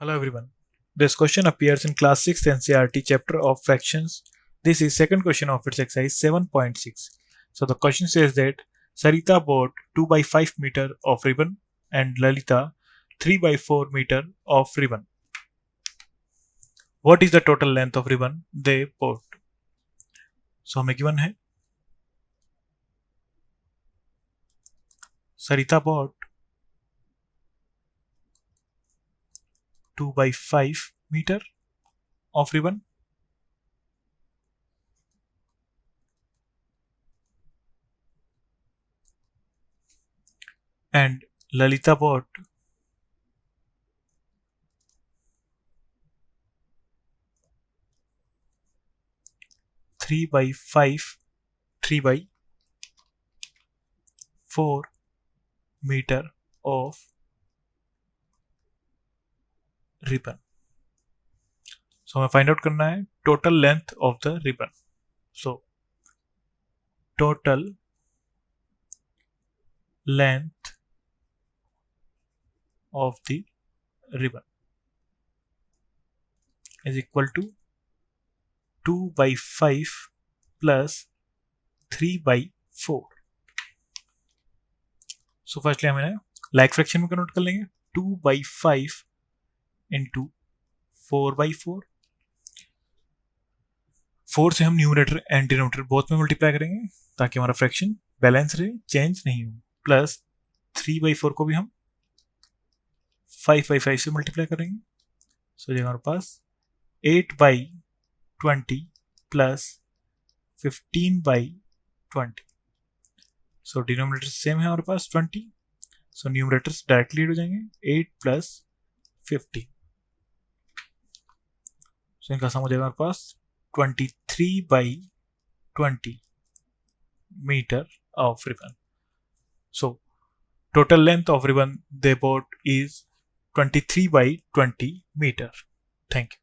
Hello everyone. This question appears in class 6 NCERT chapter of fractions. This is second question of its exercise 7.6. So the question says that Sarita bought 2 by 5 meter of ribbon and Lalita 3 by 4 meter of ribbon. What is the total length of ribbon they bought? So हमें given है Sarita bought 2 by 5 meter of ribbon and Lalita bought 3 by 4 meter of ribbon. So हमें find out करना है total length of the ribbon. So total length of the ribbon is equal to 2 by 5 plus 3 by 4. So firstly हमें like fraction में convert कर लेंगे 2 by 5 into 4 by 4. 4 से हम numerator and denominator both में multiply करेंगे ताकि हमारा फ्रैक्शन बैलेंस रहे, चेंज नहीं हो. प्लस 3 by 4 को भी हम 5 by 5 से मल्टीप्लाई करेंगे. सो हमारे पास 8 by 20 plus 15 by 20. So denominator same है हमारे पास 20. सो न्यूमरेटर्स डायरेक्टली हो जाएंगे 8 प्लस 15. सो इनका सम हो जाएगा हमारे पास 23 by 20 meter of ribbon. So total length of ribbon they bought is 23 by 20 meter. Thank you.